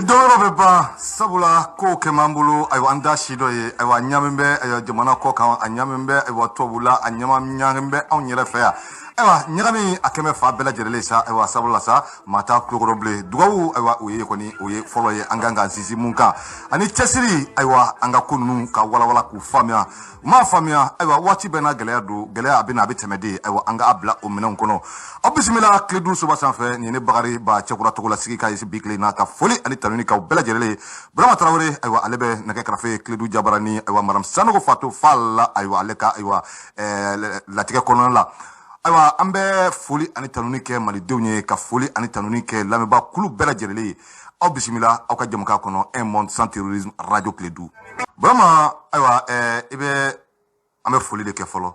dɔwɛrɛ bɛ ban sabula ko kɛ m'an bolo ayiwa an da si dɔ ye ayiwa ɲamin bɛ ayiwa jamana kɔ kan a ɲamin bɛ ayiwa tubabu la a ɲamin bɛ anw yɛrɛ fɛ yan ayiwa ɲagami a kɛmɛ fa bɛɛ lajɛlen sa ayiwa sabula sa maa t'a kulokɔrɔ bilen dugawu ayiwa o ye kɔni o ye fɔlɔ ye an kan k'an sinsin mun kan ani cɛsiri ayiwa an ka ko ninnu ka walawala k'u faamuya u m'a faamuya ayiwa waati bɛɛ n'a gɛlɛya don gɛlɛya a bɛ na a bɛ tɛmɛ de ayiwa an ka bila o minɛnw kɔnɔ aw bisimila tile duuru soba sanfɛ nin ye ne Bakari ba cɛkura togo la sigi ka bi tile n'a ka foli ani tanuni k'aw bɛɛ lajɛlen ye Burama Tarawele ayiwa ale bɛ nɛgɛ kɛrɛfɛ tile du jabara ni ayiwa madame Sanogo Fatou Fall ayiwa ale ka ayiwa latigɛ kɔnɔna la ayiwa an bɛ foli ani tanuni kɛ malidenw ye ka foli ani tanuni kɛ lamɛnbaa kulu bɛɛ lajɛlen ye aw bisimila aw ka jamukan kɔnɔ un monde sans terrorisme radio tile du Burama ayiwa an bɛ foli de kɛ fɔlɔ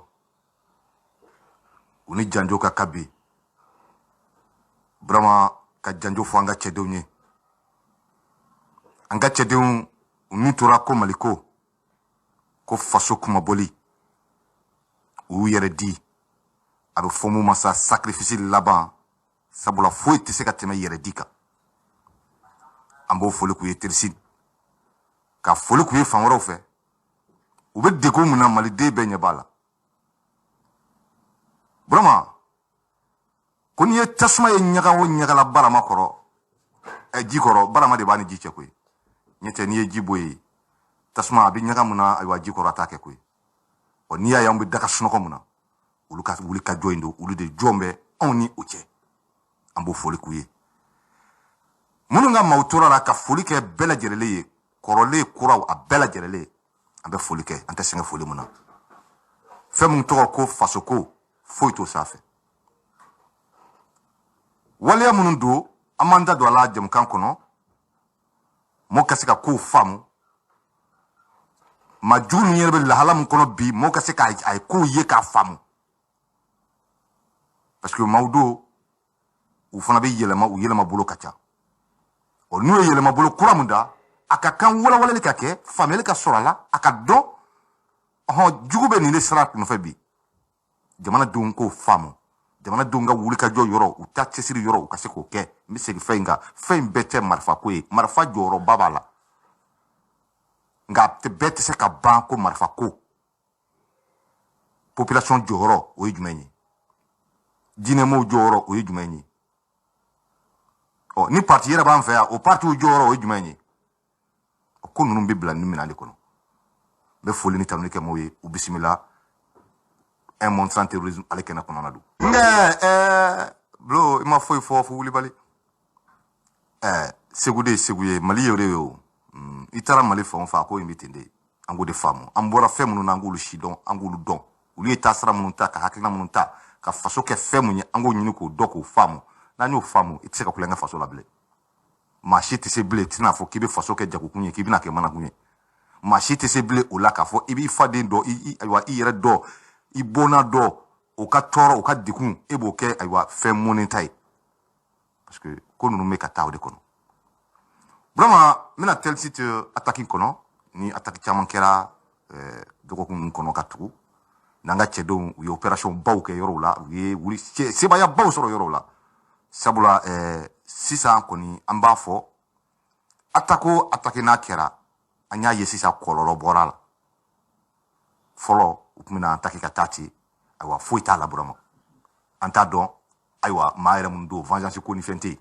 u ni janjo ka kabi Burama ka janjo fɔ an ka cɛdenw ye an ka cɛdenw u n'u tora ko maliko ko faso kumaboli u y'u yɛrɛ di a bɛ fɔ mun ma sa sacrifice laban sabula foyi tɛ se ka tɛmɛ yɛrɛ di kan an b'o foli k'u ye terisini ka foli k'u ye fan wɛrɛw fɛ u bɛ degun mun na maliden bɛɛ ɲɛ b'a la Burama ko n'i ye tasuma ye ɲaga o ɲagala barama kɔrɔ ji kɔrɔ barama de b'a ni ji cɛ koyi ɲɛ tɛ n'i ye ji bɔ yen tasuma a bɛ ɲaga mun na ayiwa ji kɔrɔ a t'a kɛ koyi ɔ n'i y'a ye an bɛ daga sunɔgɔ mun na olu ka wuli ka jɔ in don olu de jɔn bɛ anw ni o cɛ an b'o foli k'u ye minnu ka maaw tora la ka foli kɛ bɛɛ lajɛlen ye kɔrɔlen kuraw a bɛɛ lajɛlen an bɛ foli kɛ an tɛ sɛgɛn foli mun na fɛn mun tɔgɔ ko fasoko foyi t'o sanfɛ waleya minnu don an m'an da don a la jamukan kɔnɔ mɔgɔ ka se ka kow faamu maa jugu ninnu yɛrɛ bɛ lahala min kɔnɔ bi mɔgɔ ka se k'a ye kow ye k'a faamu parce que maaw don u fana bɛ yɛlɛma u yɛlɛma bolo ka ca ɔ n'u ye yɛlɛma bolo kura min da a ka kan walawalali ka kɛ faamuyali ka sɔrɔ a la a ka dɔn ɔhɔn jugu bɛ nin de sira nɔfɛ bi jamanadenw k'o faamu jamanadenw ka wuli ka jɔ yɔrɔ u ta cɛsiri yɔrɔ u ka se k'o kɛ n bɛ segin fɛn in kan fɛn in bɛɛ tɛ marifa ko ye marifa jɔyɔrɔba b'a la nka bɛɛ tɛ se ka ban ko marifa ko population jɔyɔrɔ o ye jumɛn ye diinɛmɔɔw jɔyɔrɔ o ye jumɛn ye ɔ ni parti yɛrɛ b'an fɛ yan o partiw jɔyɔrɔ o ye jumɛn ye ko ninnu bɛ bila nin minɛn de kɔnɔ n bɛ foli ni tanuni kɛ maaw ye u bisimila un monde sans terrorisme ale kɛnɛ kɔnɔna don bulo i ma foyi fɔ fo wulibali segu de ye segu ye mali ye o de ye o i taara mali fɛn o fɛn a ko in bɛ ten de an k'o de faamu an bɔra fɛn minnu na an k'olu si dɔn an k'olu dɔn olu ye taasira minnu ta ka hakilina minnu ta ka faso kɛ fɛn mun ye an k'o ɲini k'o dɔn k'o faamu n'an y'o faamu i tɛ se ka kulonkɛ faso la bilen maa si tɛ se bilen i tɛna fɔ k'i bɛ faso kɛ jagokun ye k'i bɛna kɛ manakun ye maa si tɛ se bilen o la k'a fɔ i b'i faden dɔn ayiwa i yɛrɛ dɔn i bɔnna dɔn o ka tɔɔrɔ o ka degun e b'o kɛ ayiwa fɛn mɔnen ta ye parce que ko ninnu bɛ ka taa o de kɔnɔ Burama n bɛna tel site attaque kɔnɔ ni attaque caman kɛra dɔgɔkun ninnu kɔnɔ ka tugu n'an ka cɛdenw u ye opération baw kɛ yɔrɔw la u ye wuli sebaya baw sɔrɔ yɔrɔw la sabula sisan kɔni an b'a fɔ attaque o attaque n'a kɛra an y'a ye sisan kɔlɔlɔ bɔra la fɔlɔ u tun bɛna attaque ka taa ten ayiwa foyi t'a la Burama an t'a dɔn ayiwa maa yɛrɛ minnu don vengeance ko ni fɛn tɛ yen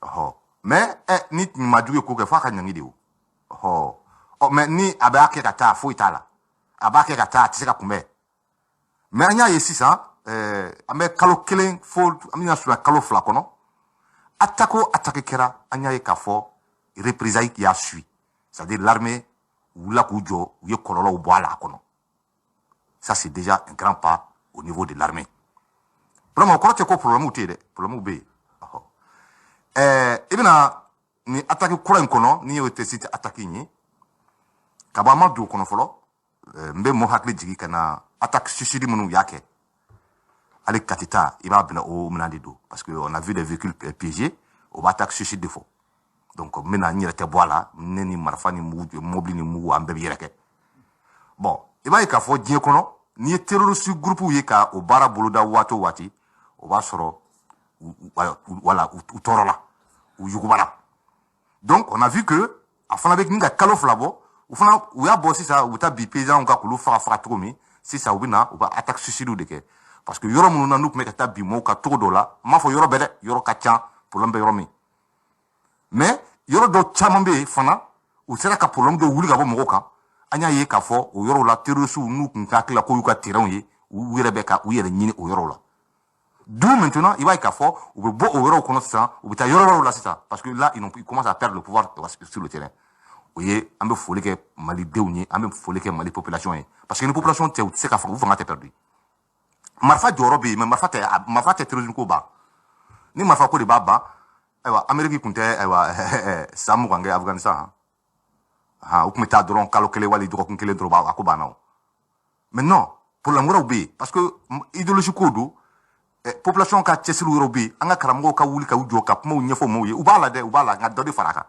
ɔhɔ mais ni maa jugu ye ko kɛ f'a ka ɲangi de o ɔhɔ mais ni a b'a kɛ ka taa foyi t'a la a b'a kɛ ka taa a tɛ se ka kunbɛn mais an y'a ye sisan an bɛ kalo kelen fo an bɛna surunya kalo fila kɔnɔ attaque o attaque kɛra an y'a ye k'a fɔ représailles y'a suit c'est-à-dire l'armée u wulila k'u jɔ u ye kɔlɔlɔw bɔ a la a kɔnɔ ça c'est déjà un grand pas au niveau de l'armée Burama o kɔrɔ tɛ ko problème tɛ yen dɛ problème bɛ yen i bɛna ni attaque kura in kɔnɔ ni y'o tɛ site attaque in ye ka bɔ an ma don o kɔnɔ fɔlɔ n bɛ mɔgɔ hakili jigin ka na attaque suicide minnu y'a kɛ hali Katita i b'a bila o minɛn de don parce que on a vu des véhicules piégés o b'a attaque suicide de fɔ donc n bɛna n yɛrɛ tɛ bɔ a la ne ni marifa ni mugu mobili ni mugu an bɛɛ bɛ yɛrɛ kɛ bon i b'a ye k'a fɔ diɲɛ kɔnɔ n'i ye terroriste groupe ye ka o baara boloda waati o waati o b'a sɔrɔ wala u tɔɔrɔ la u yugubara Donc, on a vu que, à fond avec nous, kalo flabo, ou ya bossi ça, ou ta bi paysan, ou ka kulu fara tromi, si ça ou bina, ou ba attaque suicide ou de ke. Parce que yoro mounou nous mec ta bi mo ka todo dola, ma fo yoro bede, yoro ka tian, pour l'ombe yoro mi. Mais, yoro do chamambe, fana, ou sera ka pour l'ombe de wuli ka bo moko kan, anya ye ka fo, ou yoro la terrosu, nou ka kila ko yu ka tiran ye, ou yere beka, ou yere nyini ou yoro la. D'où maintenant, il va y avoir, ou beau au euro connaître ça, ou bien euro là c'est ça, parce que là ils commencent à perdre le pouvoir sur le terrain. Vous voyez, on veut folie que Mali déunie, on veut folie que Mali population est, parce que une population c'est qu'à vous vont perdu. Marfa Jorobi, mais Marfa terrorisme ko ba. Ni Marfa ko de baba, ewa Amérique kunte ewa Samu kange Afghanistan. Ha, ou kumeta drone kalokele wali drone kunkele droba akoba na. Mais non, pour l'amour obi, parce que idéologie kodo population ka chesiru robi anga karamgo ka wuli ka ujo ka mo nyefo mo ye ubala nga dodi faraka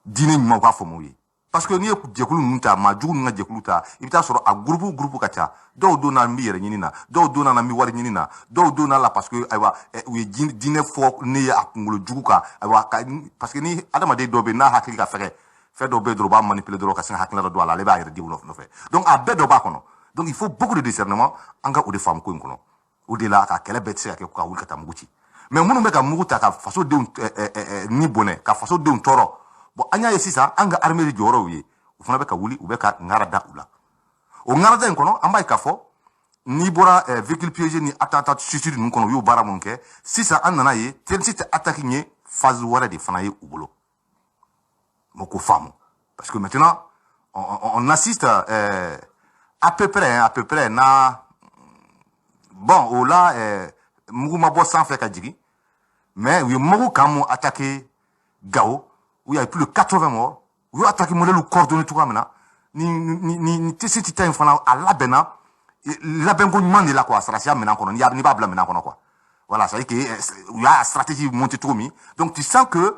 dine nyima ka fo mo ye parce que ni e jekulu nunta ma jugu nga jekulu ta ibita soro a groupe ka cha do na mi yere nyinina do na mi wari nyinina do na la parce que aywa we dine fo ne ya akungolo jugu ka aywa parce que ni adama de dobe na hakili ka fait do be droba manipuler do ka sin hakila do ala le ba yere di no fait donc a be do ba kono donc il faut beaucoup de discernement anga ou de femmes ko kono au-delà ka kele betse ka ka wul kata muguti mais munu be ka muguta ka faso de ni bonnet ka faso de toro bon anya yesi sa anga armée de joro wi u fana be ka wuli u be ka ngarada ula o ngarada en kono amba ka fo ni bora véhicule piégé ni attentat suicide nun kono yu bara mon ke si ça an nana ye tel site attaquer ni phase wara de fana ye u bolo moko famo parce que maintenant on assiste à peu près na bon, au là, Mougou Mabo sans faire Kadjigi, mais oui, Mougou Kamou attaqué Gao, où il y a plus de 80 morts, où il a attaqué Moulé le coordonné tout comme ça, ni tessi un fan à la bena, la bengo demande là quoi, ça c'est maintenant qu'on y a ni pas maintenant qu'on quoi. Voilà, ça veut dire que il y a stratégie montée trop mis, donc tu sens que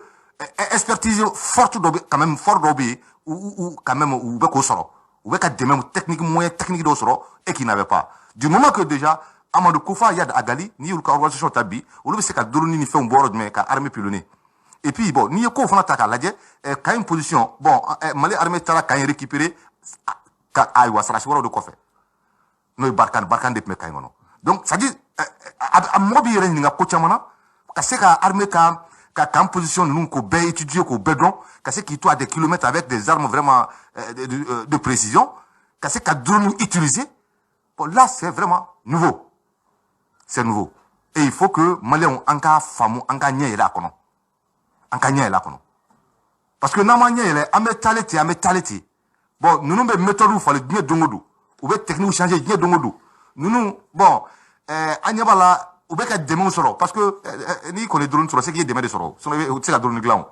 expertise forte quand même fort d'obé ou quand même ou beko soro, ou beka de même technique moyen technique de soro et qui n'avait pas. Du moment que déjà Amadou Koufa Yad Agali, ni ou organisation tabi, ou le c'est qu'à Doroni ni fait un bord mais qu'à armée pilonné. Et puis bon, ni ko fana taka ladje, quand une position, bon, Mali armée tara quand récupérer, ka aywa sara waro de kofe. No barkan de me kaimono. Donc ça dit, à mobi yere ni nga kochamana, ka c'est qu'à armée ka position nous ko be étudier ko bedon, ka c'est qui toi à des kilomètres avec des armes vraiment de précision, ka c'est qu'à drone utiliser. Bon là c'est vraiment nouveau. C'est nouveau. Et il faut que Maliens anka famu anka nye la kono. Anka nye la kono. Parce que nama nye la ametaleti. Bon, nous nous méthode ou fallait nye dongodu. Ou be technique changer nye dongodu. Nous bon anyabala ou be ka demain soro parce que ni qu'on les drone soro c'est qui demain de soro. C'est la drone glan.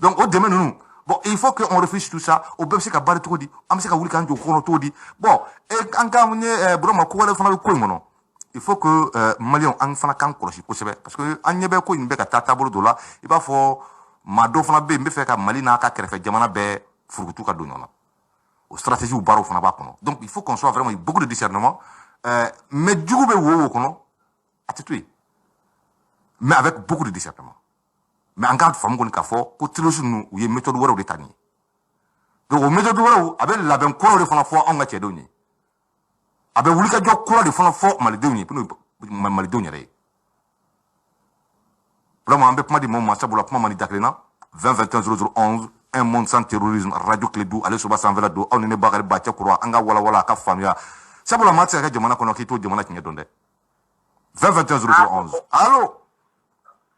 Donc au demain nous bon, il faut qu'on réfléchisse tout ça. Au be se ka bari to di, am se ka wuli kan jo kono to di. Bon, et anka nye broma ko wala fana ko ngono. Il faut que Maliens en fana kan korosi kosebe parce que anyebe ko inbe ka tatabolo dola il va faut mado fana be mbe fe ka Mali na ka krefe jamana be furutu ka donyona o stratégie ou baro fana ba kono donc il faut qu'on soit vraiment beaucoup de discernement mais du coup be wo kono attitude mais avec beaucoup de discernement mais en garde forme qu'on ka fo ko tilosu nu ou ye méthode woro de tani donc o méthode woro avec la ben ko de fana fo on ga tedoni abe wulika jo kura de fana fo malidoni pour malidoni re vraiment ambe pama di moment sabula pama mani daklena 2021 un monde sans terrorisme radio clédou aller sur basan vela do on ne bakari bacha kura anga wala ka famia sabula matse ka jamana kono kito jamana kinye donde 2021 allo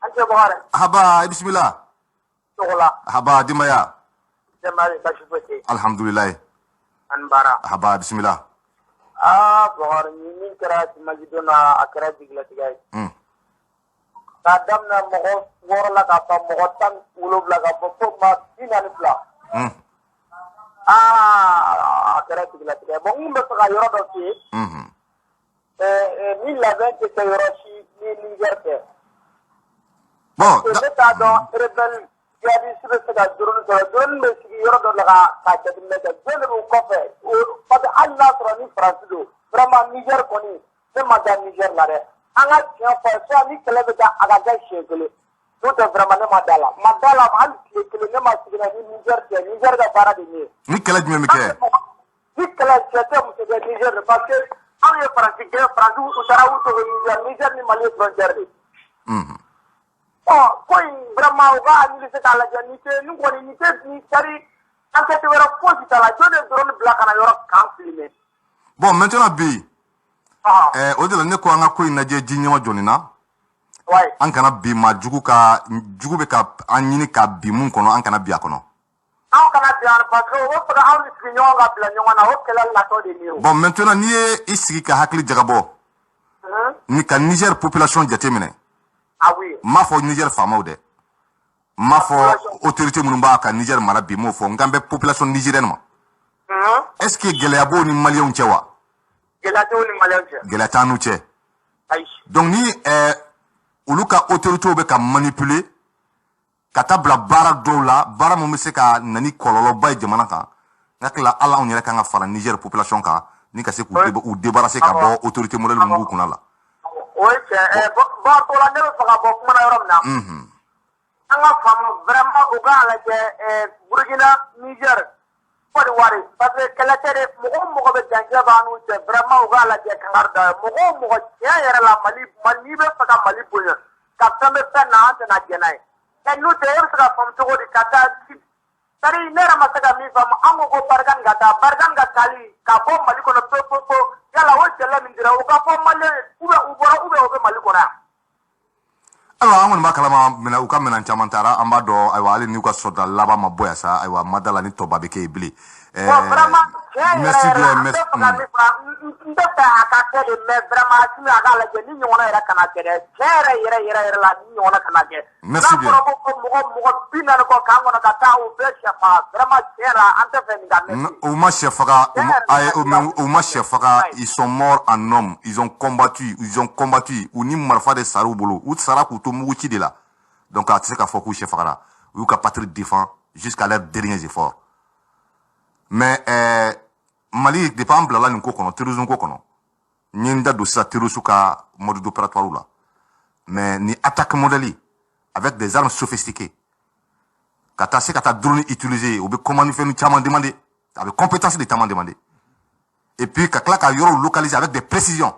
ante bohare haba bismillah togola haba dimaya jamari bashufete alhamdulillah anbara haba bismillah bohare ni min kara majidona akara digla tigay kadam na mogo worla ka pa mogo tan ulobla ka po ma dinani pla akara digla tigay bon imbe ka yoro do ci ni la 20 te yoro ci ni liberté bon ta do rebel jadi sudah sedang turun meski yoro do la ka ta de me de ko kofe o pada Allah trani fransudo vraiment Niger koni c'est madame Niger la re anga tien fa so ni kele beta aga ga shekele tout est vraiment madala mal ne ma sigina ni Niger cɛ Niger ka baara de ye ni kɛlɛ jumɛn bɛ kɛ ni kɛlɛ cɛ tɛ muso kɛ Niger de parce que anw ye Faransi kɛ Faransi u taara u to Niger ni Mali frontière de ko in vraiment u ka hakili se k'a lajɛ ni kɔni ni sari enquête wɛrɛ fosi t'a la jɔn de drone bila ka na yɔrɔ kan filmer bon maintenant bi o de la ne ko an ka ko in lajɛ ji ɲɛma jɔnni na an kana bi ma jugu bɛ ka an ɲini ka bi mun kɔnɔ an kana bi a kɔnɔ an kana bi a parce que o bɛ fɛ ka anw sigi ɲɔgɔn ka bila ɲɔgɔn na o kɛlɛ latɔ de ye o bon maintenant n'i ye i sigi ka hakili jagabɔ ni ka Niger population jateminɛ ah oui m'a fɔ Niger faamaw dɛ m'a fɔ autorité minnu b'a ka Niger mara bi m'o fɔ nkan bɛ population nigérienne ma est-ce que gɛlɛya b'o ni maliyɛnw cɛ wa gɛlɛya t'o ni maliyɛnw cɛ gɛlɛya t'an n'u cɛ ayi donc ni olu ka autorités bɛ ka manipuler ka taa bila baara dɔw la baara mun bɛ se ka na ni kɔlɔlɔba ye jamana kan n hakili la hali anw yɛrɛ kan ka fara Niger population kan ni ka se k'u débarrasser ka bɔ autorité modèle mun b'u kunna la o ye cɛ bɔn to la ne bɛ fɛ ka bɔ kuma na yɔrɔ min na an ka faamu vraiment u k'a lajɛ Burkina Niger Côte d'Ivoire parce que kɛlɛ tɛ de mɔgɔ o mɔgɔ bɛ danger b'an n'u cɛ vraiment u k'a lajɛ kangari da mɔgɔ o mɔgɔ tiɲɛ yɛrɛ la Mali n'i bɛ fɛ ka Mali bonya ka fɛn bɛ fɛn na an tɛna jɛn n'a ye n'o tɛ e bɛ se ka faamu cogo di ka taa c'est-à-dire ne yɛrɛ ma se ka min faamu an ko Barkhane ka taa Barkhane ka taali ka bɔ Mali kɔnɔ pewu yala o kɛlɛ min dira u ka fɔ Malien u bɔra u bɛ Mali kɔnɔ yan. ayiwa an kɔni b'a kalama u ka minɛn caman taara an b'a dɔn ayiwa hali n'u ka sɔrɔda laban ma bɔ yan sa ayiwa ma da la ni tɔba bɛ kɛ yen bilen. vraiment merci bien merci. n tɛ fɛ a ka kɛ de mais vraiment sini a k'a lajɛ ni ɲɔgɔnna yɛrɛ kana kɛ dɛ tiɲɛ yɛrɛ la ni ɲɔgɔnna kana kɛ. merci bien n'a fɔra ko mɔgɔ 40 kɔ k'an kɔnɔ ka taa u bɛɛ sɛ faga vraiment tiɲɛ yɛrɛ la an tɛ fɛ nin ka mɛn. u ma sɛ faga u ma sɛ faga ils sont morts en hommes ils ont combattu u ni marifa de sara u bolo u sara k'u to muguci de la donc a tɛ se k'a fɔ k'u sɛ fagara u y'u ka patrie défend jusqu'à leurs derniers efforts mais Mali depuis an bilala nin ko kɔnɔ terrorisme ko kɔnɔ n ye n da don sisan terroriste ka mode opératoire la mais ni attaque modèle avec des armes sophistiquées ka taa se ka taa drone utiliser u bɛ commande fɛn caman demander a bɛ compétence de caman demander et puis ka tila ka yɔrɔw localiser avec des précisions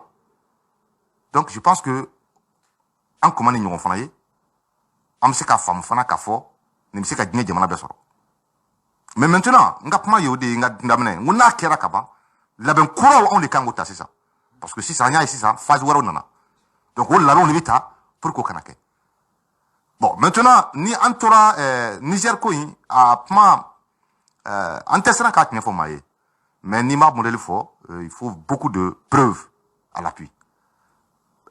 donc je pense que an kuma ni ɲɔgɔn fana ye an bɛ se ka faamu fana k'a fɔ nin bɛ se ka diɲɛ jamana bɛɛ sɔrɔ. Mais maintenant, nga kuma yo de nga daminɛ n ko n'a kɛra ka ban labɛn kuraw anw de kan k'o ta sisan parce que sisan an y'a ye sisan phase wɛrɛw nana donc o labɛnw de bɛ ta pour k'o kana kɛ bon maintenant ni an tora Niger ko in a kuma an tɛ siran k'a tiɲɛ fɔ maa ye mais n'i ma modèle fɔ il faut beaucoup de preuves à l'appui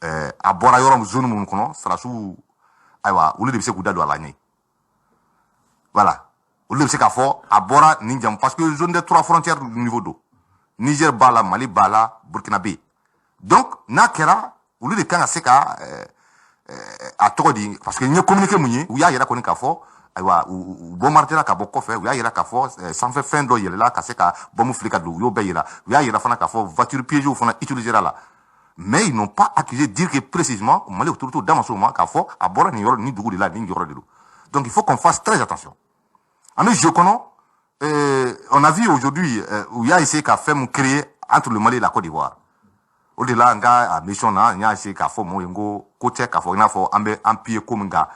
a bɔra yɔrɔ zone minnu kɔnɔ sarasiw ayiwa olu de bɛ se k'u da don a la ɲɛ voilà. olu de bɛ se k'a fɔ a bɔra nin jamu parce que zone des 3 frontières du niveau do Niger b'a la Mali b'a la Burkina bɛ yen donc n'a kɛra olu de kan ka se ka a tɔgɔ di parce que n ye communiqué mun ye u y'a yira kɔni k'a fɔ ayiwa u bombardera ka bɔ kɔfɛ u y'a yira k'a fɔ sanfɛ fɛn dɔ yɛlɛla ka se ka bombe fili ka don u y'o bɛɛ yira u y'a yira fana k'a fɔ voiture piégée fana utilisera la mais ils n'ont pas accusé dire que précisément Mali autorités da ma s'o ma k'a fɔ a bɔra nin yɔrɔ nin dugu de la nin yɔrɔ de don donc il faut qu'on fasse très attention. En jeu on a vu aujourd'hui où il y a essayé qu'à faire créer entre le Mali et la Côte d'Ivoire. Au-delà, on a mission là, il y a essayé qu'à faire mon côté qu'à faire un pied comme un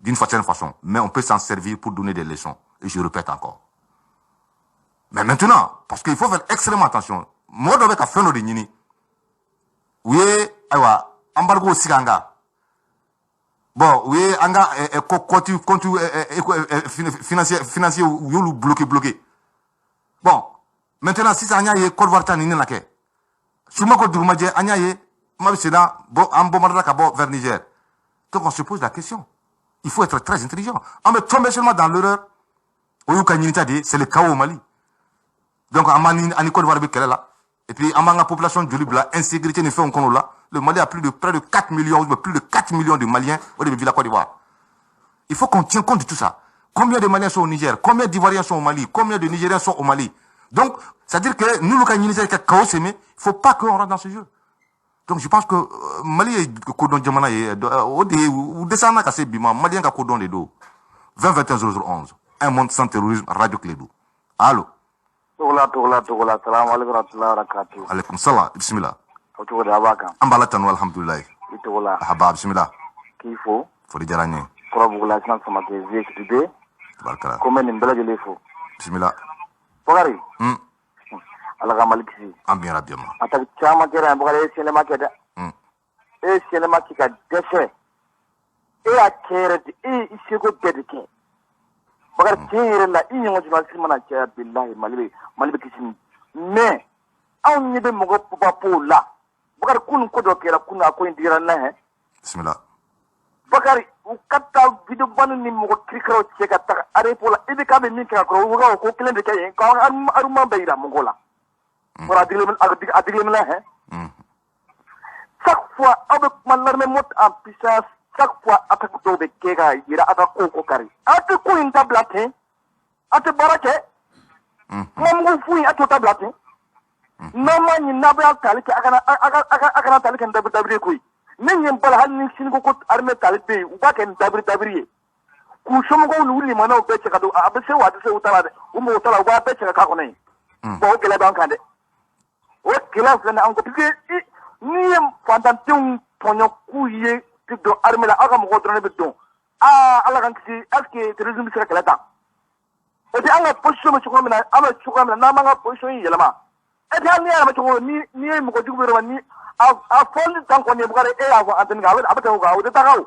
d'une certaine façon. Mais on peut s'en servir pour donner des leçons. Et je répète encore. Mais maintenant, parce qu'il faut faire extrêmement attention. Moi, je vais faire nos dénini. Oui, embargo au Siganga. Bon, oui, anga compte financier yolu bloqué. Bon, maintenant si ça anya ye Côte d'Ivoire ni na ke. Suma ko durumaje anya ye mabisena bon en bombardement ka bo vers Niger. Donc on se pose la question. Il faut être très intelligent. On me tombe seulement dans l'erreur. Oyuka nyinita de c'est le chaos au Mali. Donc amani ani Côte d'Ivoire be kele là. Et puis amanga population de la insécurité ne fait on kono là. Le Mali a près de 4 millions, plus de 4 millions de Maliens au début de la Côte d'Ivoire. Il faut qu'on tienne compte de tout ça. Combien de Maliens sont au Niger? Combien d'Ivoiriens sont au Mali? Combien de Nigériens sont au Mali? Donc, c'est-à-dire que nous, le Niger, il ne faut pas qu'on rentre dans ce jeu. Donc, je pense que Mali est Kodon Djamana, ou descendant Kassé Bima, Malien ka Kodon de dos. 20 21 0011. Un monde sans terrorisme, Radio Clédou. Allô? Togola, salam alaikum warahmatullahi wabarakatuh. Alaikum salam, bismillah. Togola abaka. Ambala tanu alhamdulillah. Togola. Ahaba, bismillah. Kifo. Fodi jaranye. Korabugula sinan sama ke VXD. Tabarkala. Comme ni mbela jele fo. Bismillah. Bogari. Alaga malikisi. Ambi rabiama. Atak chama kera bogari sinema keda. Sinema kika dese. A kera di isego dedike. Bogari kera la yongo jima simana kera billahi malibe kisin. Mais on ne be mogo papa la. Bogari kun ko do kera kun ko indira na he. Bismillah. Bakari ukata video banu ni mo krikro cheka ta are pola ibe ka be min ka ko uga ko kelen de kay ko aruma bayra mo gola pour adigle la hein chaque fois avec man l'armée monte en puissance chaque fois attaque to be kega ira aka ko kari ate ko inta blaté ate barake mo fu ate ta blaté no man ni nabal talike akana talike ndabre ko nen bal hal ni sin ko armée talibé ou ba ken dabri ku shomo ko wuli mana be ce kado abse wa de se utala de mo utala wa be ce ka ko nei bo gele ban kande o kila fana an ko pike ni fantantum tonyo ku ye do armée la aga mo ko drone be don ala kan ki aske terrorisme se kala ta e bi anga position mo ko mena ama ko mena na manga position yi yelama e bi an ni ama ko ni mo ko jugo be ni a foli tan ko ne bugare e avo anten gawe abata ko de tagaw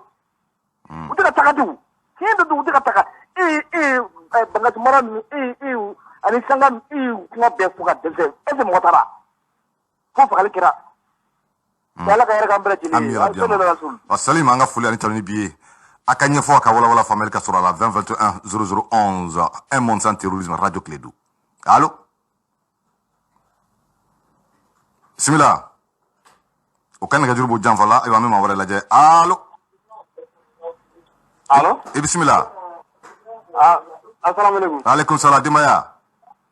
utika takatu kendo du utika taka banga tumara ni ani sanga kuma be fuga de se mo tara ko fa kira yalla ka yara gambra jini wassalim anga fuli ani tani biye akanye fo ka wala famel ka sura la 20 21 0011 un monde sans terrorisme Radio Clédou. Allô? Bismillah. Aucun gars du Boudjan voilà, il va même envoyer la dière. Allô? Allô? Et bismillah. Assalamu alaikum. Alaikum salam, Dimaya.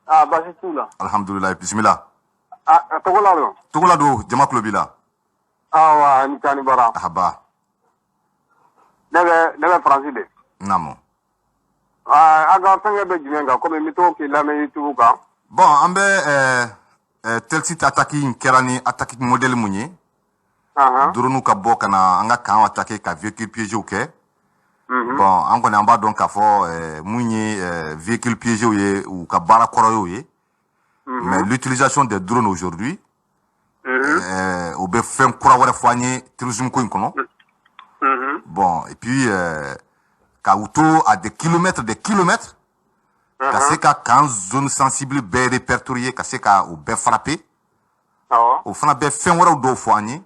Basi tula. Alhamdulillah, bismillah. Togola lo. Togola do, Jama Klobila. Wa ni tani bara. Ahaba. Nebe France de. Namo. Aga fenge be jimenga comme mito ki la me YouTube ka. Bon, ambe tel site attaqué kerani attaqué modèle mounier. Durunu ka bɔ kana an ka kan attaquer ka véhicule piégé ke bon an kɔni an b'a dɔn k'a fɔ mun ye véhicule piégé ye ou ka baara kɔrɔ ye mais l'utilisation des drones aujourd'hui o bɛ fɛn kura wɛrɛ fɔ an ye terrorisme ko in kɔnɔ bon et puis ka u to à des kilomètres ka se ka kan zone sensible bɛɛ répertorier ka se ka o bɛɛ frapper o fana bɛ fɛn wɛrɛw dɔw fɔ an ye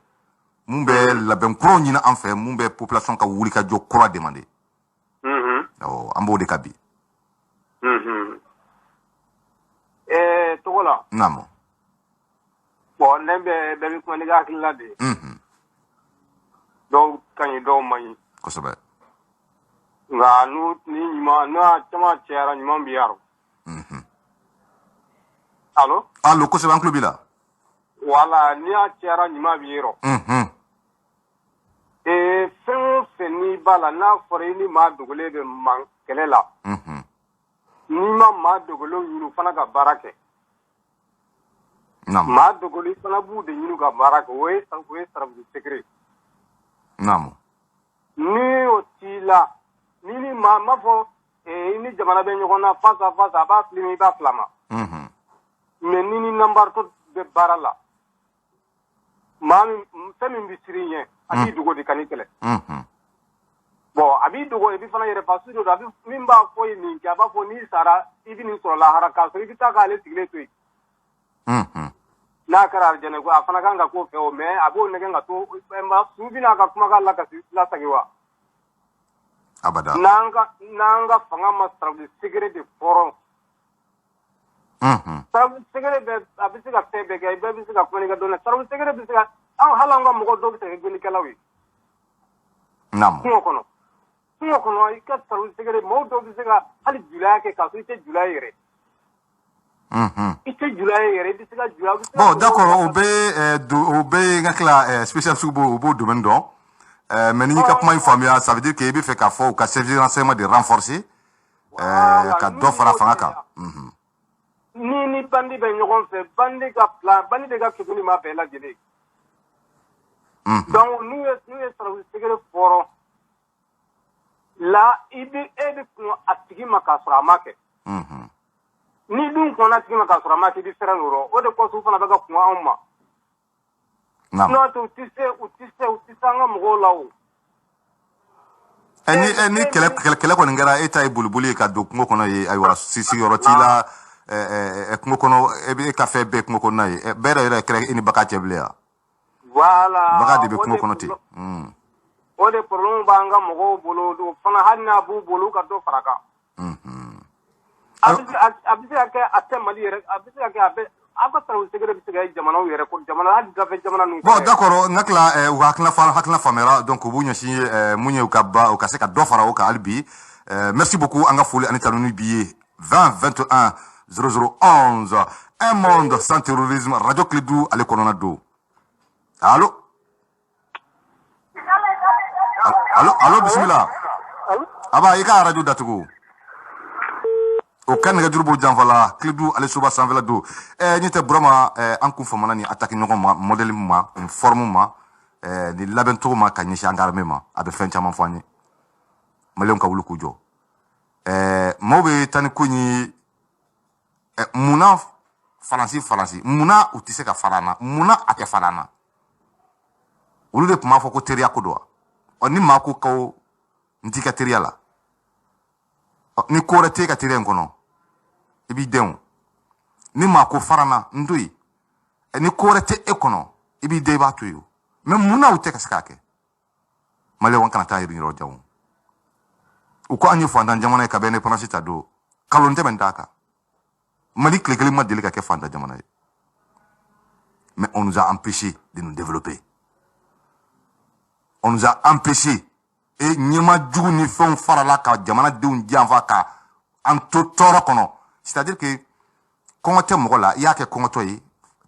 mun bɛ labɛn kuraw ɲini an fɛ mun bɛ population ka wuli ka jɔ kura demander an b'o de ka bi Togola naamu bon ne bɛ bi kuma ne ka hakilila de dɔw ka ɲi dɔw man ɲi kosɛbɛ nka ni ɲuman n'a caman cɛyara ɲuman bi yaro allo kosɛbɛ an tulo b'i la wala ni a cɛyara ɲuman bi yɔrɔ fɛn o fɛn n'i b'a la n'a fɔra i ni maa dogolen bɛ kɛlɛ la n'i ma maa dogolenw ɲini fana ka baara kɛ maa dogolen fana b'u de ɲini ka baara kɛ o ye sarabugu secret ni o t'i la ni maa ma fɔ i ni jamana bɛ ɲɔgɔn na face à face a b'a filmer i b'a filama mais ni nambaritɔ bɛ baara la maa min fɛn min bɛ siri ɲɛ a b'i dogo de ka ni kɛlɛ bon a b'i dogo i bɛ fana yɛrɛ faso do a bɛ min b'a fɔ ye nin kɛ a b'a fɔ n'i sara i bɛ nin sɔrɔ lahara k'a sɔrɔ i bɛ taa k'ale sigilen to yen n'a kɛra arijɛnɛ ko a fana kan ka k'o fɛ o mais a b'o nɛgɛ ka to su bɛna ka kumakan lasagi wa abada n'an ka fanga ma sarabu secret de fɔrɔ sarabu secret bɛ a bɛ se ka fɛn bɛɛ kɛ bɛɛ bɛ se ka kuma ni ka dɔn dɛ sarabu secret bɛ se ka hali an ka mɔgɔ dɔw bɛ se ka kɛ gɛnnikɛlaw ye kungo kɔnɔ i ka sarabu secret mɔgɔw dɔw bɛ se ka hali julaya kɛ k'a sɔrɔ i tɛ julaya yɛrɛ i tɛ julaya yɛrɛ i bɛ se ka julaya bon d'accord o bɛ n ka tila spécial sugu o b'o domaine dɔn mais ni ka kuma in faamuya ça veut dire que i bɛ fɛ k'a fɔ u ka service de renseignement de renforcer ka dɔ fara fanga kan ni bandi bɛ ɲɔgɔn fɛ bandi ka plan bandi de ka kekuli ma bɛɛ lajɛlen donc n'u ye sarasi segere fɔrɔ la e bɛ kun a tigi ma k'a sɔrɔ a ma kɛ ni dun kɔnna a tigi ma k'a sɔrɔ a ma kɛ i bɛ fɛrɛ yɔrɔ o de kɔsɔn u fana bɛ ka kun anw ma n'o tɛ u tɛ se an ka mɔgɔw la o ni kɛlɛ kɔni kɛra e ta ye boliboli ye ka don kungo kɔnɔ ye ayiwa sigiyɔrɔ t'i la kungo kɔnɔ e bɛ ka fɛn bɛɛ kungo kɔnɔna ye bɛɛ yɛrɛ kɛra e ni baga cɛ bilen wa voilà baga de bɛ kungo kɔnɔ ten o de problème b'an ka mɔgɔw bolo o fana hali n'a b'u bolo u ka dɔ fara kan a bɛ se ka kɛ a tɛ Mali yɛrɛ a bɛ se ka kɛ a bɛ aw ka sarasi segere bɛ se ka ye jamanaw yɛrɛ ko jamana hali gafe jamana ninnu bon d'accord n hakili u hakilina faamuyara donc u b'u ɲɛsin mun ye u ka se ka dɔ fara o kan hali bi merci beaucoup an ka foli ani tanuni bi ye 20 21 0011 un monde sans terrorisme radio Kiledu ale kɔnɔna don allo allo bisimila aba i ka radio datugu o kan nɛgɛjuru b'o janfa la Kiledu ale soba sanfɛla don ɲɛ tɛ Burama an kun famana ni attaque ɲɔgɔn ma modèle ma forme ma ni labɛn cogo ma ka ɲɛsin an ka armée ma a bɛ fɛn caman fɔ an ye maliyɛnw ka wuli k'u jɔ maaw bɛ taa ni ko in ye munna faransi munna u tɛ se ka fara an na munna a tɛ fara an na olu de tun b'a fɔ ko teriya ko don wa ni maa ko kaw n t'i ka teriya la ni ko wɛrɛ t'e ka teriya in kɔnɔ i b'i denw ni maa ko fara n na n to yen ni ko wɛrɛ tɛ e kɔnɔ i b'i den i b'a to yen mais munna u tɛ ka se k'a kɛ maliyɛnw kana taa yɔrɔ jan u ko an ye fantan jamana ye ka bɛn indépendance ta don kalon tɛmɛ d'a kan Mali tile kelen ma deli ka kɛ fantan jamana ye mais on nous a empêché de nous développer on nous a empêché et ɲɛma jugu ni fɛnw farala ka jamanadenw janfa ka an to tɔɔrɔ kɔnɔ c'est-à-dire que kɔngɔ tɛ mɔgɔ la i y'a kɛ kɔngɔtɔ ye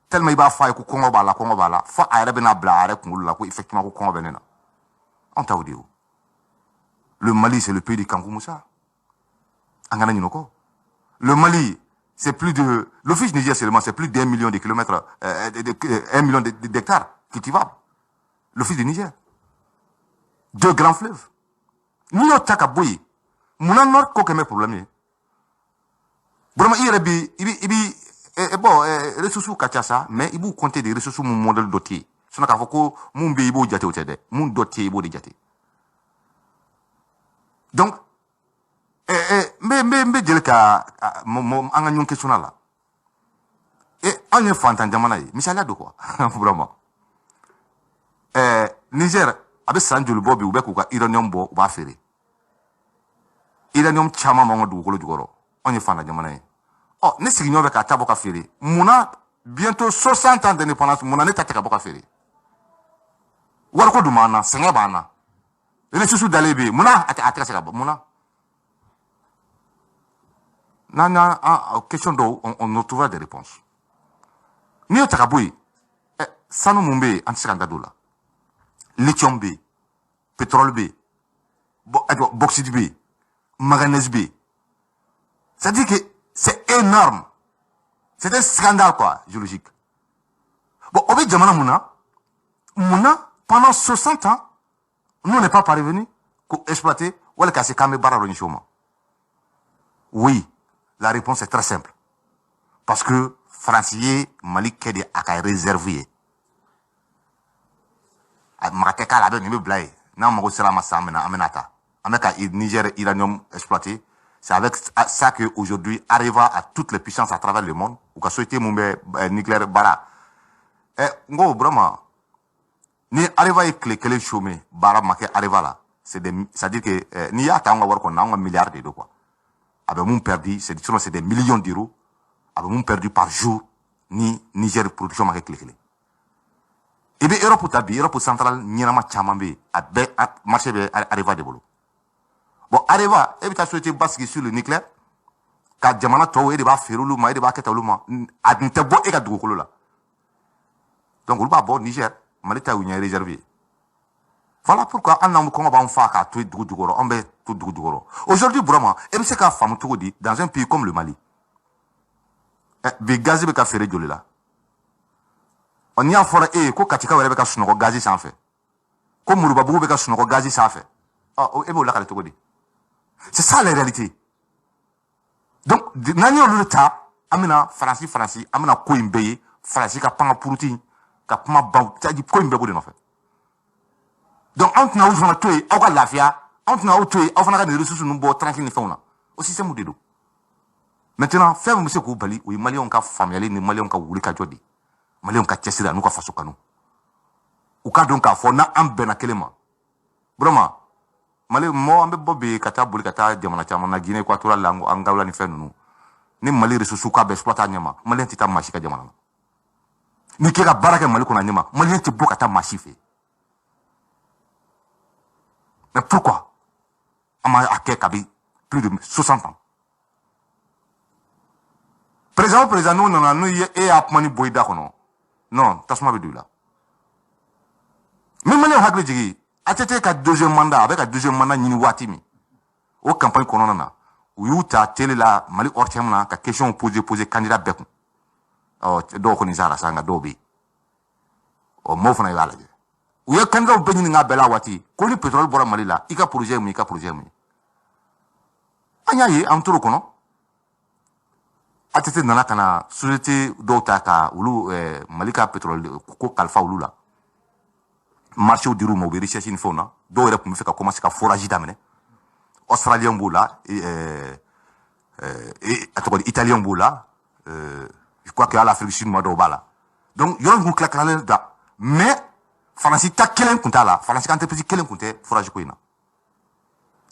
tellement i b'a fɔ a ye ko kɔngɔ b'a la fo a yɛrɛ bɛna bila a yɛrɛ kunkolo la ko effectivement ko kɔngɔ bɛ ne na anw t'aw de ye o le Mali c'est le pays du Kankou Moussa an kana ɲinɛ o kɔ le Mali c'est plus de l'office Niger seulement c'est plus d'1 million de kilomètres 1 million d'hectares cultivables l'office du Niger 2 grands fleuves n'i y'o ta ka bɔ yen munna Nord ko kɛ mɛ problème ye Burama i yɛrɛ bi i bi bon ressources ka ca sa mais i b'u compter des ressources mun modèle dɔ tɛ yen sinon k'a fɔ ko mun bɛ yen i b'o jate o tɛ dɛ mun dɔ tɛ yen i b'o de jate donc n bɛ jeli ka an ka ɲɔgɔn question la an ye fantan jamana ye misaliya don quoi Burama Niger a bɛ san joli bɔ bi u bɛ k'u ka uranium bɔ u b'a feere uranium caman b'an ka dugukolo jukɔrɔ anw ye fantan jamana ye ne sigiɲɔgɔn bɛ k'a ta bɔ ka feere munna bientôt 60 ans d'indépendance munna ne ta tɛ ka bɔ ka feere wariko dun b'an na sɛgɛn b'an na ressources dalen bɛ yen munna a tɛ ka se ka bɔ munna n'an y'a question dɔw on trouvera des réponses n'i y'o ta ka bɔ yen sanu mun bɛ yen an tɛ se k'an da don o la lithium B, pétrole B, bauxite B, manganèse B. C'est-à-dire que c'est énorme. C'est un scandale, quoi, géologique. Bon, au Mouna, pendant 60 ans, nous n'est pas parvenus à exploiter ou à casser Kamé Bara Ronishoma. Oui, la réponse est très simple. Parce que Francier, Mali, Kedi, a réservé. Makateka la donne, il me blaye. Non, mon gros, c'est la masse amenata. Avec Niger uranium exploité, c'est avec ça que aujourd'hui Areva à toutes les puissances à travers le monde, ou qu'a souhaité mon nucléaire bara. Ngo, vraiment, ni Areva est clé, qu'elle est chômée, bara maké Areva là. C'est-à-dire que, ni y'a ta on va voir qu'on a un milliard d'euros, quoi. Avec mon perdu, c'est des millions d'euros, avec mon perdu par jour, ni Niger production maké clé. Et bien, Europe centrale, Nirama Chamambe, à marché de Areva de Bolo. Bon, Areva, et bien, souhaité basculer sur le nucléaire, car Jamana Towe, il va faire le ma, il va quitter le ma, à Ntebo et à Doukolo là. Donc, on va bon Niger, Malita ou réservé. Voilà pourquoi aujourd'hui, Brahma, MCK femme tout dit dans un pays comme le Mali. Gazé beka fere joli la. On y a fora ko katika wele beka sunoko gazi sans fait. Ko murubabu beka sunoko gazi sans fait. La kale to dit. C'est ça la réalité. Donc nani le ta amina Franci amina ko imbeye Franci ka panga puruti ka pama ba tadi ko imbe bode no fait. Donc on na ouzona toy o ka lafia on na o toy o fana ka des ressources nous bo tranquille ni fauna au système de do. Maintenant faire monsieur ko bali o Maliens ka familier ni Maliens ka wuri ka jodi Maliens ka tchesira nous ka faso kanu ou ka donc ka fo na ambena kelema vraiment Mali mo ambe bobe kata buli kata jamana chama na Guinée Équatoriale lango angawla ni fenu ni Mali ressources ka be exploiter nyama Malien tita machika jamana ni kera baraka Mali ko na nyama Malien ti bokata machife. Mais pourquoi? Ama ake kabi plus de 60 ans. Président nous non et apmani boyda kono. Non, tasma bedu là. Même les hagri jigi, atete ka deuxième mandat avec un deuxième mandat ni watimi. Au campagne kono na. Ou yuta télé la Mali ortem na ka question poser candidat beku. Do ko ni sala sanga dobi. Mo fana yala. Ou ya candidat beni nga bela wati. Ko ni pétrole bora Mali la, ika projet mu. Anya yi am turu kono. Atete nana kana société dota ka ulu Malika pétrole ko kalfa ulu la. Marché au diru mo be recherche une fauna. Do rep mu feka commencer ka forage damene. Australien boula italien boula je crois que à l'Afrique du Sud mo do bala. Donc yon ngu klakala da mais Franci ta kelen kunta la, Franci entreprise kelen kunte forage ko ina.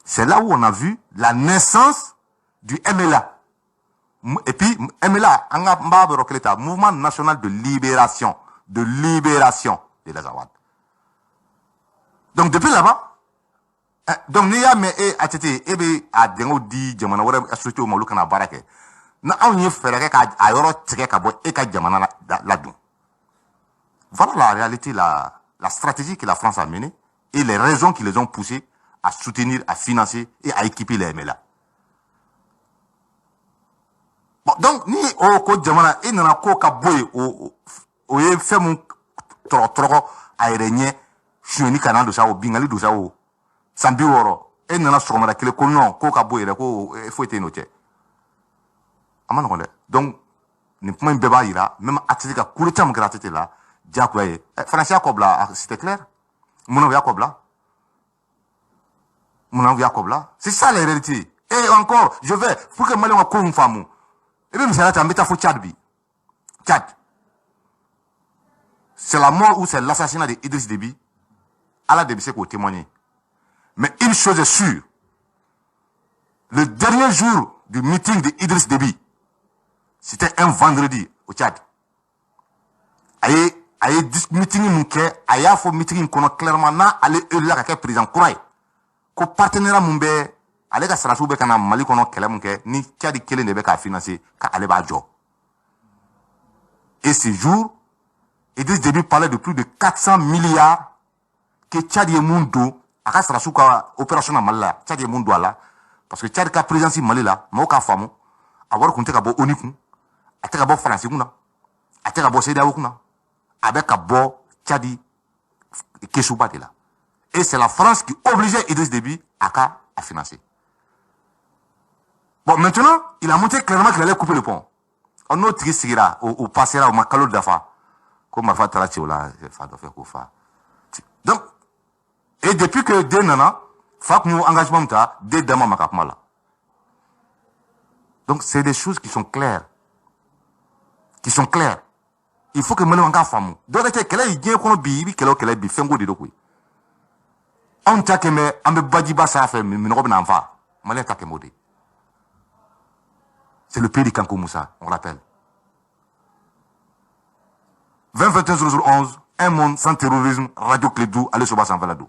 C'est là où on a vu la naissance du MLA. Et puis, MLA, Mouvement National de Libération des Azawad. Donc, depuis là-bas, donc, Nia me ebe a dengo di jamana wara associé au Malouka na barake. Na on fere ka ayoro tike ka bo e ka jamana la dun. Voilà la réalité, la stratégie que la France a menée et les raisons qui les ont poussés à soutenir, à financer et à équiper les MLA. Bon, donc, ni o ko jamana e nana ko ka boy o ye femu toro airenye shuni kanal do sa o bingali do sa o sambi woro e nana sogomara kele ko non ko ka boy re ko faut être noté amana ko le donc ni point beba ira même atika kule tam gratuité là diakoye français kobla c'était clair mon ya kobla c'est ça la réalité. Et encore je vais pour que Mali ko une femme. Et même ça là mettre Tchad. C'est la mort ou c'est l'assassinat d'Idriss Déby. Allah Déby c'est qu'on témoigner. Mais une chose est sûre. Le dernier jour du meeting d'Idriss Déby, c'était un vendredi au Tchad. Aye meeting mouké, aye fo meeting kono clairement na aller là ka président Kouraï. Ko partenaire mumbe ale ka sarasou be kana Mali kono kelem ke ni Tchad kelen de be ka financer ka ale ba jo. Et ce jour, Idriss Déby parlait de plus de 400 milliards que Tchad ye mundo aka sarasou ka opération na Mali la Tchad ye mundo ala parce que Tchad ka présidence Mali la mo ka famu avoir kunte ka bo oniku ateka bo France kuna ateka bo CEDEAO kuna avec ka bo Tchadi kesouba de là. Et c'est la France qui obligeait Idriss Déby à financer. Bon, maintenant, il a montré clairement qu'il allait couper le pont. On a tiré Sigira, ou passera au Makalo d'Afa. Comme ma femme Tarati, donc, et depuis que dès Nana, faut que nous engagement dès Dama Makapmala. Donc, c'est des choses qui sont claires. Il faut que Mali Wanga famu. Donc, quelle est l'idée qu'on a bibi, quelle est l'idée fengo de l'eau. On t'a que me, ambe badiba ça fait, mais nous n'en va. Mali t'a que modé. C'est le pays de Kankou Moussa, on rappelle. 20-21-00-11, un monde sans terrorisme, Radio Clédou, allez sur Bassan Valado.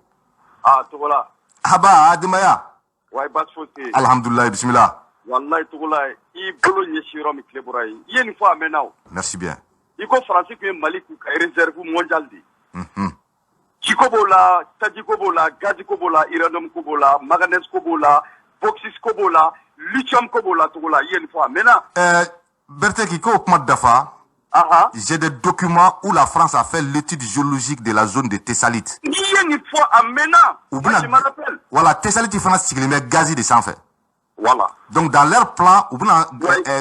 Ah, Tougoula. Haba, Adimaya. Ouais, Basfoti. Alhamdulillah, bismillah. Wallahi, Tougoula, il bolo yeshiro mi Klebouraï. Il y a une fois maintenant. Merci bien. Il faut français que Mali est réserve mondial. Chikobola, Tadikobola, Gazikobola, Iranum Kobola, Manganese Kobola, Boxis Kobola, Lithium Kobola, Togola, il y a une fois. Maintenant. Berthe Kiko, Okmat Dafa. J'ai des documents où la France a fait l'étude géologique de la zone de Thessalite. Il y a une fois à Mena. Je me rappelle. Voilà, Thessalite, il faut que gazi de sang fait. Voilà. Donc, dans leur plan, ou bien,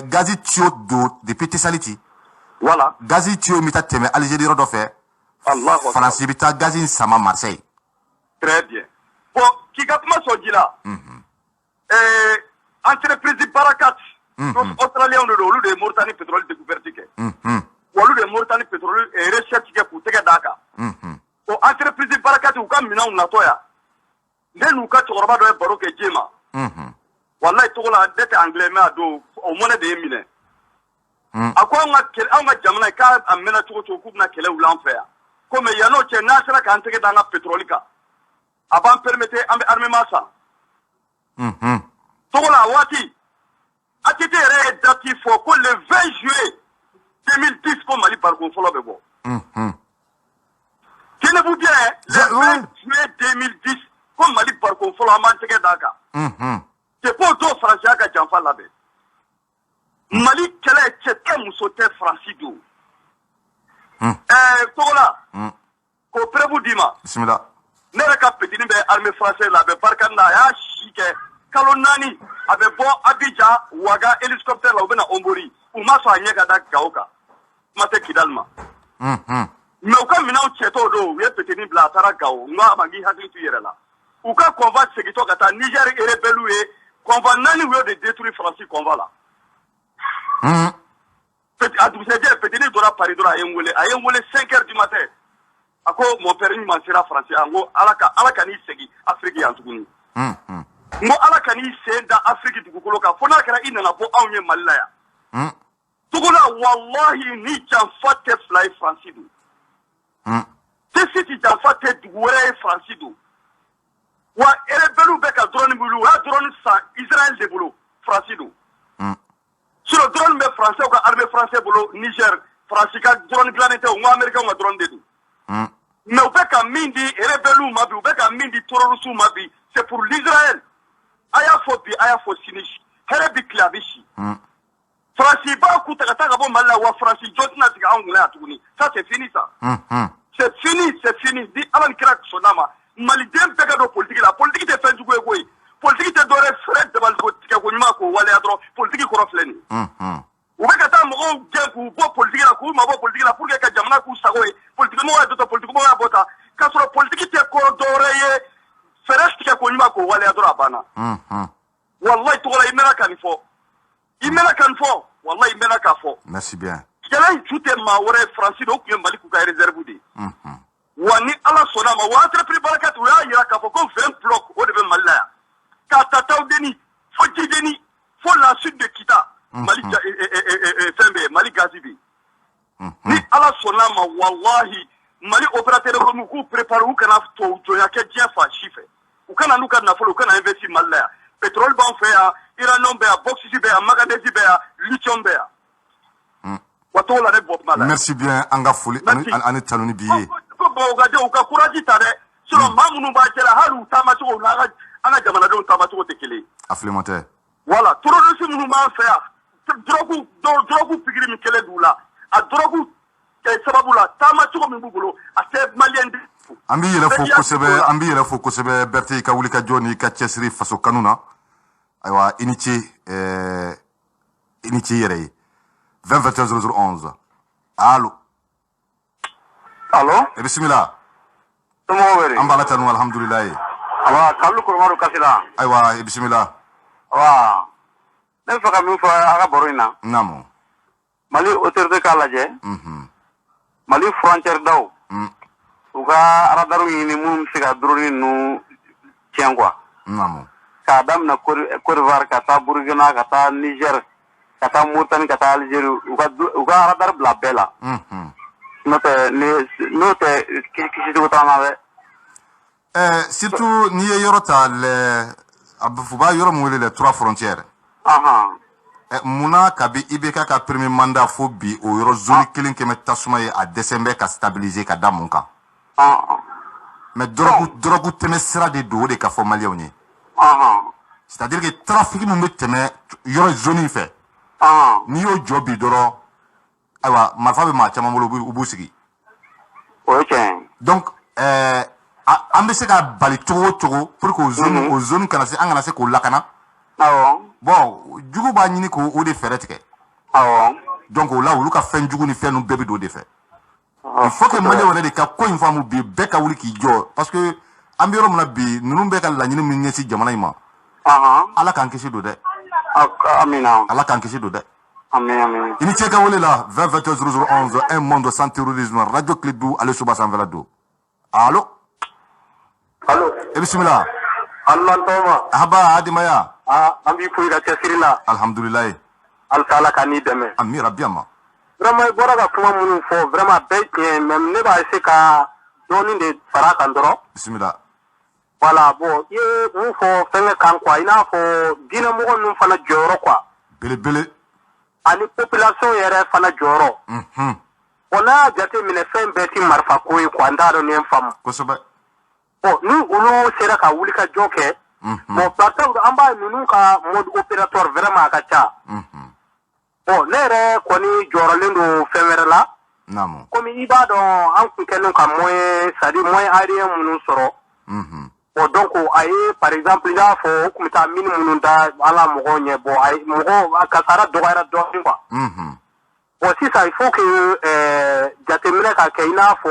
gazi tio do, depuis Thessalite. Voilà. Gazi tio mita teme, Algérie rodofé. Allah. France, mita gazi sama Marseille. Très bien. Bon, qui gâte ma là. Entreprise Barakat. Australiens de l'eau de Mauritanie pétrole découverte. Ou de Mauritanie pétrole et recherche pour Tega Daka. Au entreprise Barakat ou comme Minan Natoya. Ne nous quatre au rabat de Baroque et Djema. Wallahi Togola dette anglais mais ado au monnaie de Emile. À quoi on a Jamana car à Mena Togo na Kele ou l'enfer. Comme Yano Tchena sera quand Tega dans la pétrolica. Avant permettre armement ça. Togola Wati. A été rédatif pour le 20 juillet 2010 comme Mali par Gonfolo Bebo. Tenez-vous bien, le 20 juillet 2010 comme Mali par Gonfolo Amanteke Daka. C'est pour deux Français à Janfa Labé. Mali, quel est ce Moussoté Francido? Togola, ko prévu Dima. Bismillah. Nereka petit armée française là, Barkanda, ya Chike. Kalonani avec bon Abidjan Ouaga hélicoptère là au Ombori ou ma so anyega da Gaoka mate Kidalma mais au cas mina cheto do we peteni bla tara Gao nga mangi hakli tu yere là ou ka conva segito kata Niger et rebelou et conva nani we de détruire Francis conva là petit adu se dire peteni dora Paris dora ayengole 5h du matin ako mon père ni mansira Francis ango alaka ni segi Afrique yantukuni Mo ala kani senda Afrique dugukolo ka fona kala ina na bo awye malaya tugula wallahi ni jamfate fly francido te siti jamfate duwere francido wa erebelu beka drone bulu wa drone sa Israël de bulu francido sur le drone mais français ou armée français bulu Niger francica drone planete ou américain ou drone de mais ou beka mindi erebelu mabi ou beka mindi terrorisme mabi c'est pour l'Israël. Aya fo sinish herebi klabishi Francis ba ku ta bon malla wa Francis jotna tiga angula atuni ça c'est fini ça c'est fini di alan crack sonama mali dem pega do politique la politique te fait du goy politique te dore fred de balko tiga ko nyuma ko wala adro politique ko rofleni ou be kata mo gengu bo politique la ko ma bo politique la pour que ka jamana ku sagoy politique mo wa do politique mo wa bota ka so politique te ko dore ye Feresti ko nyuma ko wale adora bana. Wallahi togola imena kanifo. Wallahi imena kafo. Merci bien. Kelen jute ma wore Francis do ku Mali ku ka réserve di. Wani ala sona ma wa entreprise Barakat wa yira kafo ko 20 bloc o de Malaya. Ka tataw deni, fo deni, fo la sud de Kita. Mali Fembe, Mali Gazibi. Ni ala sona ma wallahi Mali opérateur ko ku prépare ou kana to joya ke dia fa chiffre. U kana nuka na folo kana investi Malaya. Pétrole ban fait ya, Iranon be ya, Boxisi be ya, Magadesi be ya, Lithium be ya. Wato la ne bot Malaya. Merci bien anga foli ani taloni biye. Ko bo ga de u ka courage tare. Solo mamunu ba jela halu tama to na ga anga jamana do tama to te kele. Afflémentaire. Voilà, tout le reste munu ma fait ya. Drogu pigiri mi kele dula. A drogu sababula tama to mi bugulo. A te malien Ambi yele fo kosebe Berthe ka wuli ka joni ka chesri faso kanuna aywa initié yere 20 Allô bismillah tomo were ambala tanu alhamdulillah awa kallu ko maru kasira aywa bismillah awa ne faka mi fa aga borina namo Mali autorité ka laje Mali frontière daw uka aradaru ini mum siga drone nu tiengwa namo ka dam na Côte kata Burkina kata Niger kata Mauritanie kata Algérie uka aradar bla bela note kisi do tanawe surtout ni yorota le abufuba yoro mo les 3 frontières muna kabi ibeka ka premier mandat fo bi o yoro zone kilin keme tasuma ye a décembre ka stabiliser ka damunka mais drogue teme sira de do de ka fo malien ni c'est-à-dire que trafic mu teme yo zone fait ni yo jobi doro awa marfa be ma chama molo ubu sigi donc ambe se ka bali togo pour que aux zones kana se angana se ko lakana bon jugu ba nyini ko o de fere tike donc là où ka fen jugu ni fen no bebe do de fait il faut que malien wona de ka ko informu bi be ka wuli ki jo parce que ambiro mona bi nunu be ka la nyini min nyesi jamana ima ala kan kisi do de amina ala kan kisi do de amin ini cheka wole la 20 un monde sans terrorisme radio Klidou ale suba san velado allo bismillah Allah toma haba adimaya ambi fuida tesirila alhamdulillah al sala kani deme ami rabiama vraiment bora ga kuma mun fo vraiment be même ne ba essayer ka doni de faraka ndoro bismillah voilà bon ye mun fo fenge kan quoi ina fo dina mo gon fana joro quoi bele ani population yere fana joro ona jate mine fen beti marfa ko yi quoi ndaro ne fam ko soba ni ulu sera ka wuli ka joke bon partant amba nunu ka mode opérateur vraiment ka cha bon nere ko ni joro lendo femere la namo comme iba don an ku kenu ka moy sadi moy ariye munu soro bon donc ay par exemple ya fo ku ta min munu da ala mo gonye bo ay mo ka sara do gara do quoi bon si ça il faut que jatemine ka kaina fo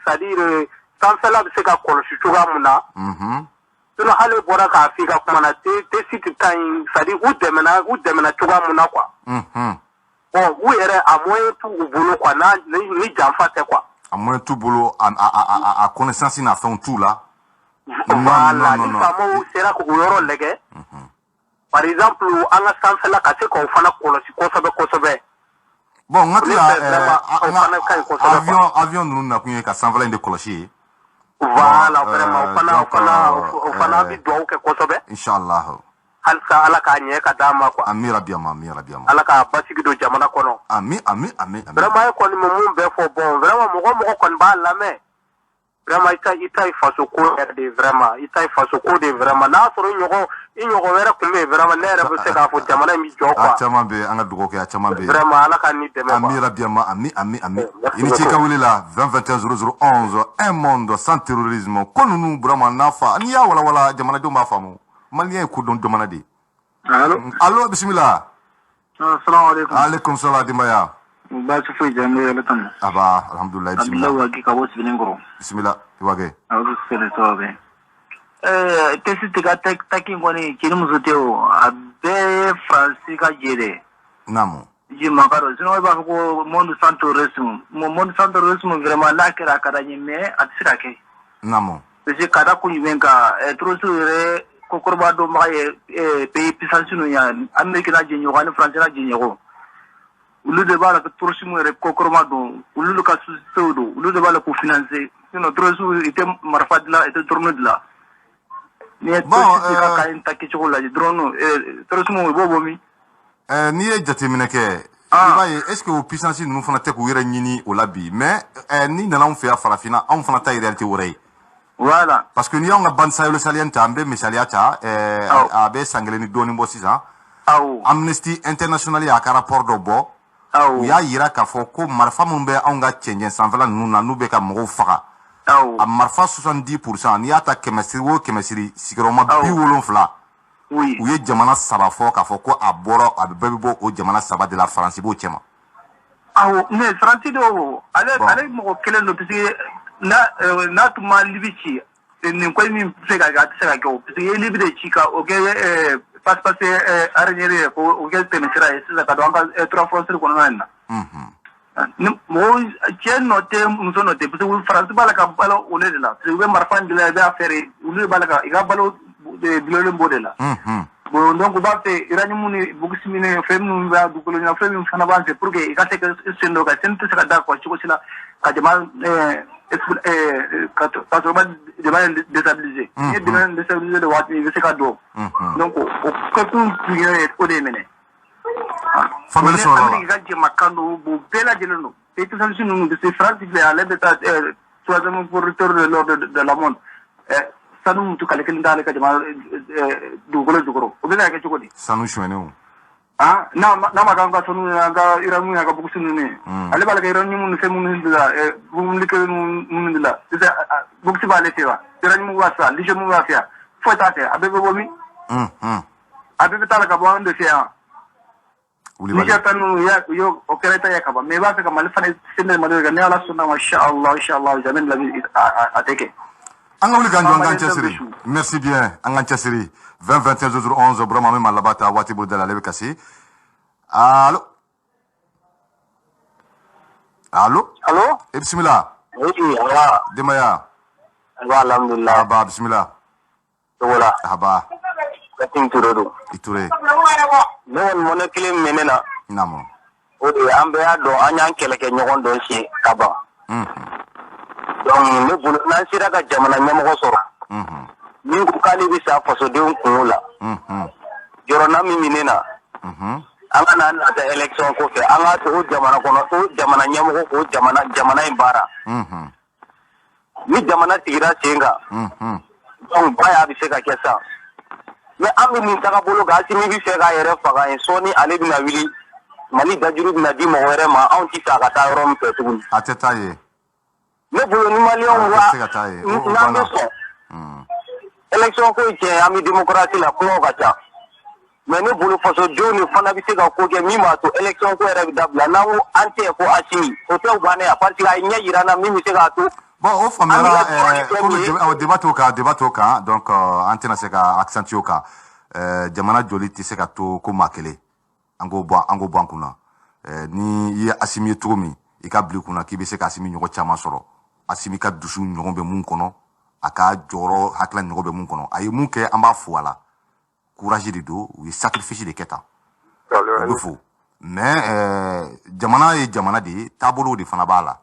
c'est-à-dire sans cela se ka kolosi tuga muna tuno hale bora ka fika kuma na te siti time c'est-à-dire u demena tuga muna quoi bon où est à moyen tout boulot quoi na ni jamfa te quoi à moyen tout boulot à connaissance na fait tout là voilà ni famo sera ko yoro lege par exemple anga sans cela ka se ko fana kolosi ko sobe bon ngati avion nous na kunye ka sanvala inde kolosi voilà vraiment fana bi do ke ko sobe inshallah halsa ala ka nye ka dama quoi amira biama ala ka basigi do jamana kono ami vraiment ko ni mum be fo bon vraiment mo ko ba la mais vraiment ita faso ko de vraiment ita faso ko de vraiment na soro inyogo wera kumbe vraiment ne rebe se ka fo jamana mi jo quoi achama be anga dugo ke achama be vraiment ala ka ni deme amira biama ami ini cheka wuli la 20 un monde sans terrorisme konunu vraiment nafa ni ya wala jamana do ma famu malien ko don demana di allo bismillah assalamu alaikum alaikum salam dimaya ba su fi jami'a la tan aba alhamdulillah bismillah Allah wa ki ka bo sibinin bismillah wage awu sele to be tesi tiga takin ngoni kini musuteo abe francis ka jere namo ji makaro sino ba ko monde sans tourisme vraiment la kera kada nyime atsira ke namo tesi kada ku yibenka trosure ko korba do maye pays puissance no ya amerique na jenyo kan france na jenyo ulu de bala ko tourisme re ko korma do ulu ka sudo ulu de bala ko financer sino trosure ite marfadla ite tournodla ni bon ka intaki chokola drone tourisme bobo mi ni ye jatemine ke ibaye est-ce que puissance nous fana te ko yere nyini o labi mais ni na on fait farafina on fana ta réalité worey voilà parce que ni on a ban saylo salienta ambe misaliata abe sangeleni doni bo sisa Amnesty International ya ka rapport do bo ya yira ka fo ko marfa mun be on ga chenje sanfala nuna nube ka mo faga a marfa 70% ni ata kemesiri sigroma bi wolon fla oui u ye jamana saba fo ka fo ko aboro abebe bo o jamana saba de la France bo chema ne France do ale mo kelen no pisi na tuma libici ni ko mi se ga ko pisi libi de chika o ke passe arnyere ko o ke temisira esa ka do anga 3 fois ko na mo chen note muso note pisi France bala ka bala o le la se we marfan de la affaire o le bala ka iga balo de bilole mbodela bon donc ba fe irani muni bugisimine femu ba dukolo na femu fana ba pour que ikate que sendo ka sente se ka da ko chiko sila ka jama ka to ba de ba déstabiliser et de déstabiliser de wat ni se ka do donc o ko tout prier o de mene famille so la ga je makando bu bela jeleno et tout ça nous de France de à l'aide troisième producteur de l'or de la monde sanu mutu kale kelen dale ka jama dugolo jugoro o bela ka jogodi sanu shwene ah na ma ga sanu ga iramu ga buku sunu ne ale bala ga irani mun se mun hindila mun like mun hindila ida buku si bale tewa irani mun wasa lije mun wasa fo ta te abebe bomi abebe tala ka bo ande se ya Nika tanu ya yo okereta ya kaba me ba ka mal fane sinne ma ga ne ala sunna ma sha Allah jamen la ateke Angawli ganjo nganche siri merci bien nganche siri 20-21-11 brama me malabata wati burde la lebe kasi allo bismillah oui Allah demaya alhamdulillah aba bismillah wala aba katin turodo iture non monokile menena namo o de ambe ado anyan keleke nyogon don si kaba donc ne bulu nan sira ka jamana nyamoko soro ni ku kali bi sa faso de kunula joro na mi minena anga na da election ko fe anga to jamana kono to jamana nyamoko ko jamana imbara ni jamana tigira senga donc baya bi se ka kesa mais ami ni taga bolo ga simi bi se ga yere faga en soni ale bi na wili mali dajuru bi na di mo were ma on ti sa ka ta rom pe tugun ateta ye ne bolo ni malion wa na me so election ko je ami démocratie la ko ga ta mais ne bolo faso joni fana bi se ga ko ke mi ma to election ko era bi dabla na wo ante ko asimi o te bane a parti ga nya yirana mi se ga to bon au famera au débat au cas donc antena se ka accentuer au cas jamana joli ti se ka to ko makele ango bo kuna ni ya asimi tomi e ka bli kuna ki be se ka asimi nyogo chama soro asimi ka dusu nyogo be mun kono aka joro hakla nyogo be mun kono ayi mun ke amba fuala courage de do ou sacrifice de keta il faut mais jamana de tabolo de fana bala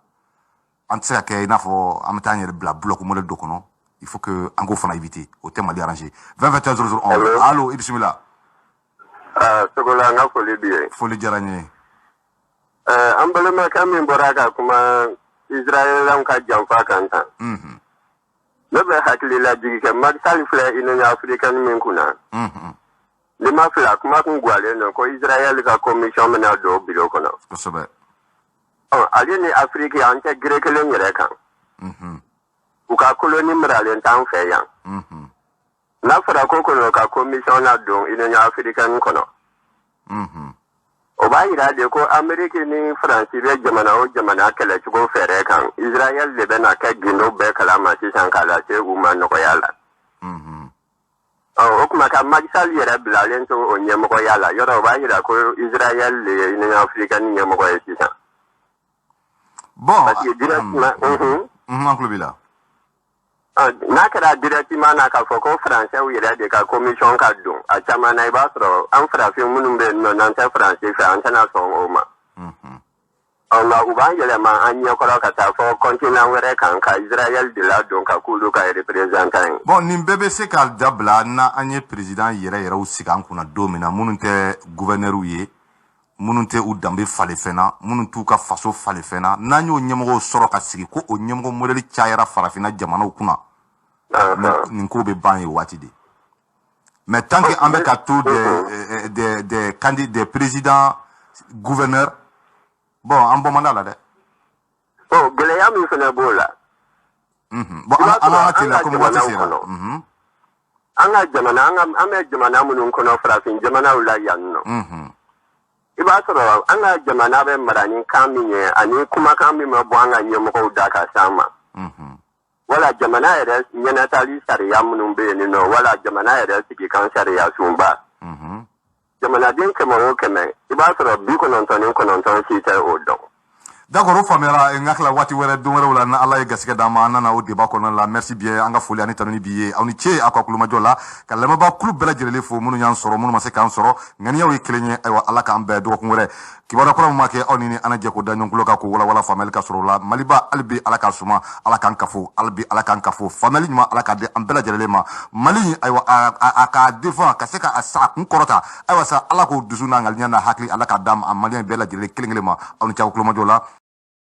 ante ke na fo amtanye bla bloc mo le dokono il faut que ango fana éviter au thème ali arranger 20-21-00 allo bismillah sogola nga foli biye foli jaranye ambalema kamin boraka kuma Israel ka jamfa kanta lebe hakili la jigi ke magsal fle ino african min kuna lima fla kuma kun gwale no ko Israel ka commission mena do bilo kono sobe ali ni Afrique ante grekele nyere kan uka koloni mralen tan fe yan na fara ko kono ka commission na do ino african kono o ba ira de ko America ni France be jamana kala chugo fere kan Israel le bena ka gino be kala ma ti san kala te uma no ko yala o kuma ka magsal yere blalen to onye mo ko yala yoro ba ira ko Israel le ino african ni mo ko yisa bon inclubila na kara directement na ka foko français ou yere de ka commission ka don a chama na ibasro an français munum be no nan ta français fa antana son oma Allah uban yele ma anya ko ka ta fo continent were kan ka Israel de la don ka kulu ka représentant bon nim BBC ka dabla na anye président yere o sikan kuna domina mununte gouverneur uye mununte u dambe fale fena mununtu ka faso fale fena nanyo nyemgo soro ka sigi ko o nyemgo modeli chaira farafina jamana kuna nin ko be ban wati de mais tant que ambe ka tout des candidats des présidents gouverneurs bon en bon mandat là de gele ya mi fena bola bon ala tela comme wati sera anga jamana anga jamana munun kono farafin jamana ula yanno iba soro anga jamana be marani kaminye ani kuma kami ma bwanga nyemo ko daka sama wala jamana ere nyana tali sariya munun be ni no wala jamana ere sigi kan sariya sumba jamana din kemo o keme iba soro bi ko non ton si te odo d'accord o famera ngakla wati were do were wala na Allah ya gasika dama na o débat ko la merci bien anga foli ani tanuni biye awni che akwa kuluma jola kalama ba club bela jirele fo munu nyan soro munu masika an soro ngani yawi klenye aywa Allah ka ambe do ko were kibara ko ma ke oni ni ana je ko danyon kulo ka ko wala famel ka soro la maliba albi ala ka suma ala kan kafo albi ala kan kafo family ma ala ka de ambela jirele ma mali aywa aka defend ka seka asa kun korota aywa sa ala ko dusuna ngal nyana hakli ala ka dam amali bela jirele klengele ma awni cha kuluma jola